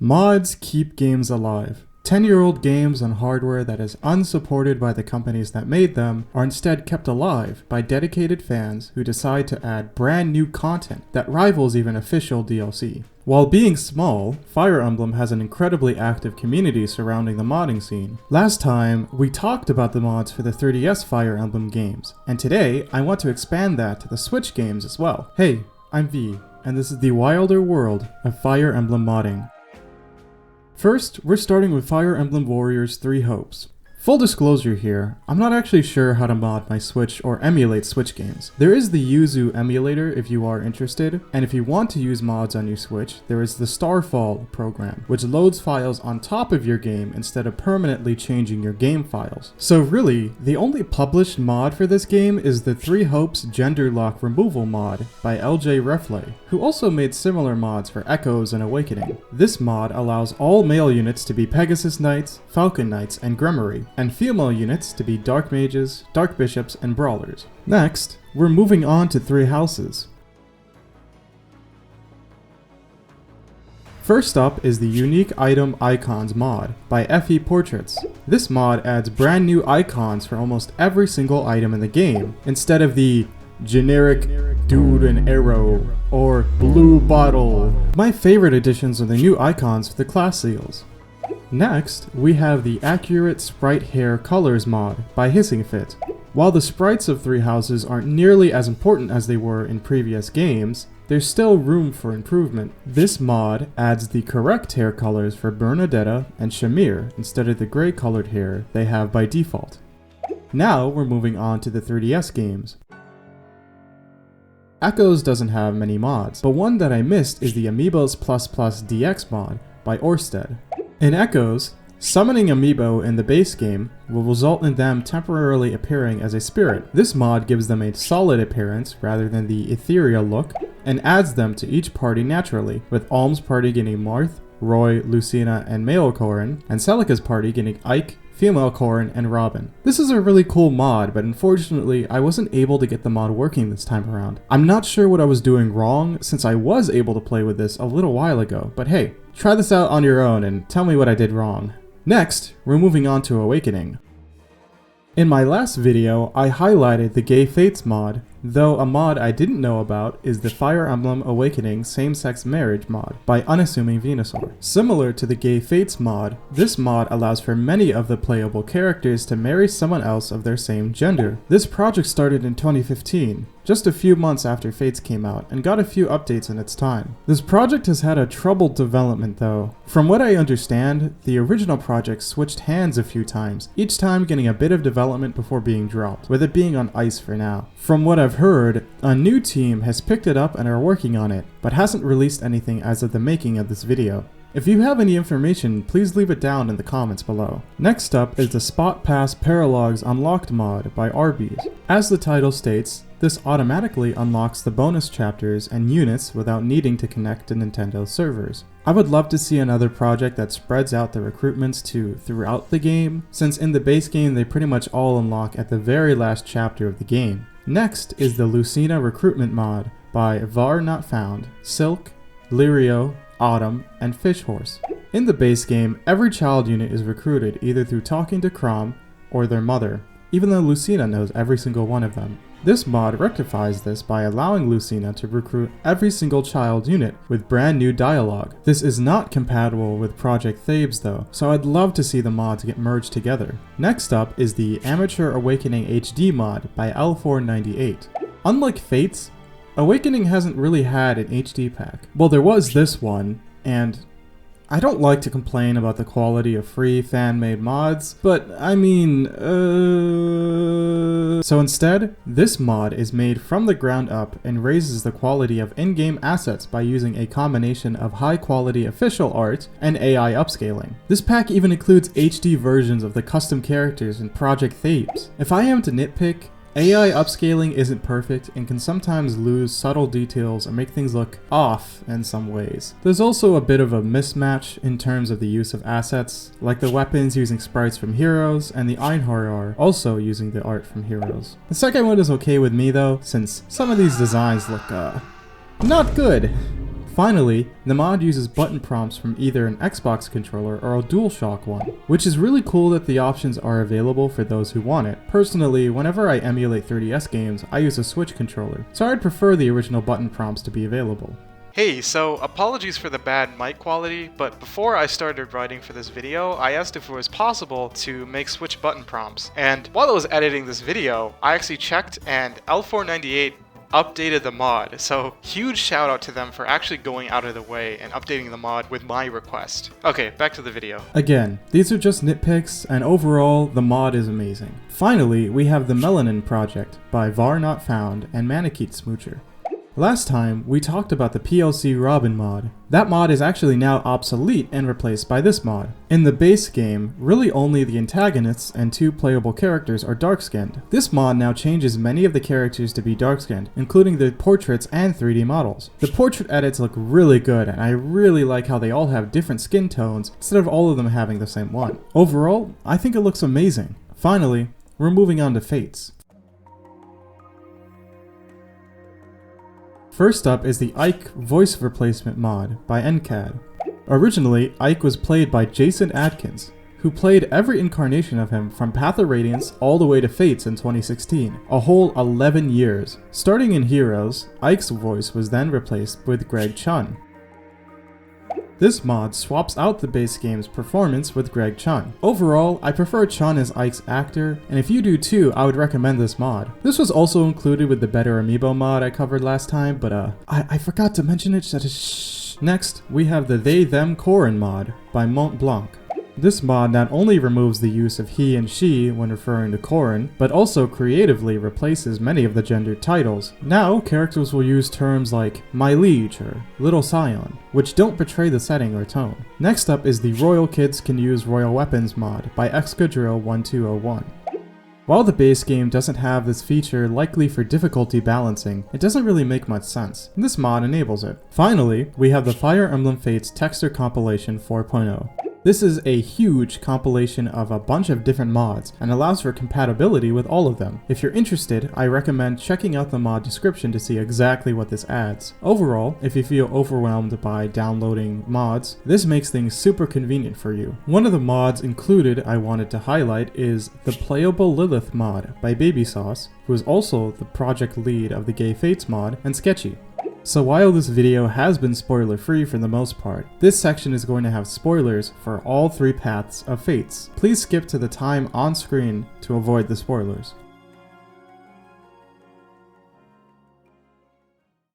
Mods keep games alive. 10-year-old games on hardware that is unsupported by the companies that made them are instead kept alive by dedicated fans who decide to add brand new content that rivals even official DLC. While being small, Fire Emblem has an incredibly active community surrounding the modding scene. Last time, we talked about the mods for the 3DS Fire Emblem games, and today I want to expand that to the Switch games as well. Hey, I'm V, and this is the wilder world of Fire Emblem modding. First, we're starting with Fire Emblem Warriors 3 Hopes. Full disclosure here, I'm not actually sure how to mod my Switch or emulate Switch games. There is the Yuzu emulator if you are interested, and if you want to use mods on your Switch, there is the Starfall program, which loads files on top of your game instead of permanently changing your game files. So really, the only published mod for this game is the 3 Hopes Gender Lock Removal mod by LJ Reflay, who also made similar mods for Echoes and Awakening. This mod allows all male units to be Pegasus Knights, Falcon Knights, and Gremory, and female units to be Dark Mages, Dark Bishops, and Brawlers. Next, we're moving on to 3 Houses. First up is the Unique Item Icons mod by FE Portraits. This mod adds brand new icons for almost every single item in the game, instead of the generic dude and arrow or blue bottle. My favorite additions are the new icons for the class seals. Next, we have the Accurate Sprite Hair Colors mod by Hissing Fit. While the sprites of 3 Houses aren't nearly as important as they were in previous games, there's still room for improvement. This mod adds the correct hair colors for Bernadetta and Shamir instead of the gray colored hair they have by default. Now we're moving on to the 3DS games. Echoes doesn't have many mods, but one that I missed is the Amiibos DX mod by Orsted. In Echoes, summoning Amiibo in the base game will result in them temporarily appearing as a spirit. This mod gives them a solid appearance rather than the ethereal look, and adds them to each party naturally, with Alm's party getting Marth, Roy, Lucina, and male Corrin, and Celica's party getting Ike, female Corrin, and Robin. This is a really cool mod, but unfortunately I wasn't able to get the mod working this time around. I'm not sure what I was doing wrong, since I was able to play with this a little while ago, but hey, try this out on your own and tell me what I did wrong. Next, we're moving on to Awakening. In my last video, I highlighted the Gay Fates mod, though a mod I didn't know about is the Fire Emblem Awakening Same-Sex Marriage mod by Unassuming Venusaur. Similar to the Gay Fates mod, this mod allows for many of the playable characters to marry someone else of their same gender. This project started in 2015, just a few months after Fates came out, and got a few updates in its time. This project has had a troubled development though. From what I understand, the original project switched hands a few times, each time getting a bit of development before being dropped, with it being on ice for now. From what I've heard, a new team has picked it up and are working on it, but hasn't released anything as of the making of this video. If you have any information, please leave it down in the comments below. Next up is the Spot Pass Paralogs Unlocked mod by Arby's. As the title states, this automatically unlocks the bonus chapters and units without needing to connect to Nintendo servers. I would love to see another project that spreads out the recruitments to throughout the game, since in the base game they pretty much all unlock at the very last chapter of the game. Next is the Lucina Recruitment mod by Var Not Found, Silk, Lirio, Autumn, and Fishhorse. In the base game, every child unit is recruited either through talking to Chrom or their mother, even though Lucina knows every single one of them. This mod rectifies this by allowing Lucina to recruit every single child unit with brand new dialogue. This is not compatible with Project Thebes though, so I'd love to see the mods get merged together. Next up is the Amateur Awakening HD mod by L498. Unlike Fates, Awakening hasn't really had an HD pack. Well, there was this one, and I don't like to complain about the quality of free fan-made mods, but I mean, So instead, this mod is made from the ground up and raises the quality of in-game assets by using a combination of high-quality official art and AI upscaling. This pack even includes HD versions of the custom characters in Project Thebes. If I am to nitpick, AI upscaling isn't perfect and can sometimes lose subtle details or make things look off in some ways. There's also a bit of a mismatch in terms of the use of assets, like the weapons using sprites from Heroes and the Einherjar also using the art from Heroes. The second one is okay with me though, since some of these designs look not good. Finally, the mod uses button prompts from either an Xbox controller or a DualShock one, which is really cool that the options are available for those who want it. Personally, whenever I emulate 3DS games, I use a Switch controller, so I'd prefer the original button prompts to be available. Hey, so apologies for the bad mic quality, but before I started writing for this video, I asked if it was possible to make Switch button prompts. And while I was editing this video, I actually checked and L498 updated the mod, so huge shout out to them for actually going out of the way and updating the mod with my request. Okay, back to the video. Again, these are just nitpicks, and overall, the mod is amazing. Finally, we have the Melanin Project by Var Not Found and Manakete Smoocher. Last time, we talked about the PLC Robin mod. That mod is actually now obsolete and replaced by this mod. In the base game, really only the antagonists and 2 playable characters are dark-skinned. This mod now changes many of the characters to be dark-skinned, including the portraits and 3D models. The portrait edits look really good, and I really like how they all have different skin tones instead of all of them having the same one. Overall, I think it looks amazing. Finally, we're moving on to Fates. First up is the Ike voice replacement mod by NCAD. Originally, Ike was played by Jason Adkins, who played every incarnation of him from Path of Radiance all the way to Fates in 2016, a whole 11 years. Starting in Heroes, Ike's voice was then replaced with Greg Chun. This mod swaps out the base game's performance with Greg Chun. Overall, I prefer Chun as Ike's actor, and if you do too, I would recommend this mod. This was also included with the Better Amiibo mod I covered last time, but I forgot to mention it, shh. Next, we have the They Them Corrin mod by Mont Blanc. This mod not only removes the use of he and she when referring to Corrin, but also creatively replaces many of the gendered titles. Now, characters will use terms like my liege or little scion, which don't betray the setting or tone. Next up is the Royal Kids Can Use Royal Weapons mod by Excadrill1201. While the base game doesn't have this feature likely for difficulty balancing, it doesn't really make much sense. This mod enables it. Finally, we have the Fire Emblem Fates Texture Compilation 4.0. This is a huge compilation of a bunch of different mods and allows for compatibility with all of them. If you're interested, I recommend checking out the mod description to see exactly what this adds. Overall, if you feel overwhelmed by downloading mods, this makes things super convenient for you. One of the mods included I wanted to highlight is the Playable Lilith mod by Baby Sauce, who is also the project lead of the Gay Fates mod, and Sketchy. So while this video has been spoiler free for the most part, this section is going to have spoilers for all 3 paths of Fates. Please skip to the time on screen to avoid the spoilers.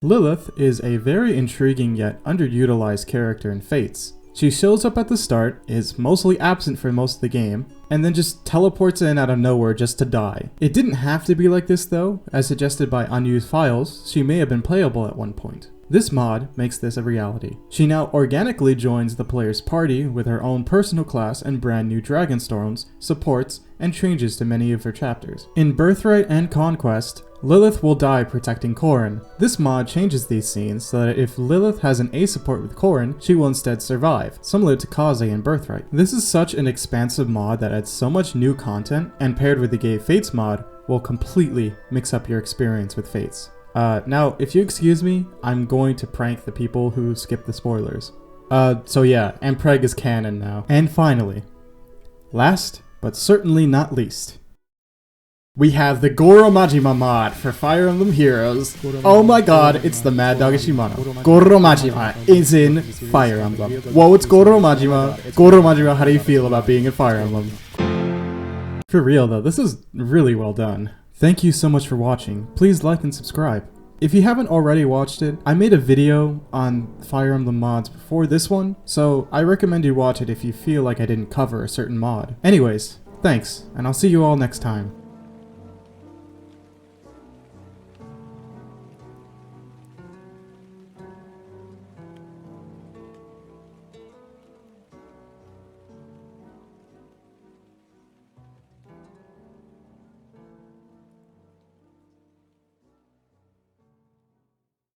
Lilith is a very intriguing yet underutilized character in Fates. She shows up at the start, is mostly absent for most of the game, and then just teleports in out of nowhere just to die. It didn't have to be like this though, as suggested by unused files, she may have been playable at one point. This mod makes this a reality. She now organically joins the player's party with her own personal class and brand new Dragonstones, supports, and changes to many of her chapters. In Birthright and Conquest, Lilith will die protecting Corrin. This mod changes these scenes so that if Lilith has an A support with Corrin, she will instead survive, similar to Kaze in Birthright. This is such an expansive mod that adds so much new content, and paired with the Gay Fates mod, will completely mix up your experience with Fates. Now, if you excuse me, I'm going to prank the people who skip the spoilers. So yeah, Mpreg is canon now. And finally, last but certainly not least, we have the Goro Majima mod for Fire Emblem Heroes. Oh my god, it's the Mad Dog Shimano. Goro Majima is in Fire Emblem. Whoa, it's Goro Majima. Goro Majima, how do you feel about being in Fire Emblem? For real though, this is really well done. Thank you so much for watching. Please like and subscribe. If you haven't already watched it, I made a video on Fire Emblem mods before this one, so I recommend you watch it if you feel like I didn't cover a certain mod. Anyways, thanks, and I'll see you all next time.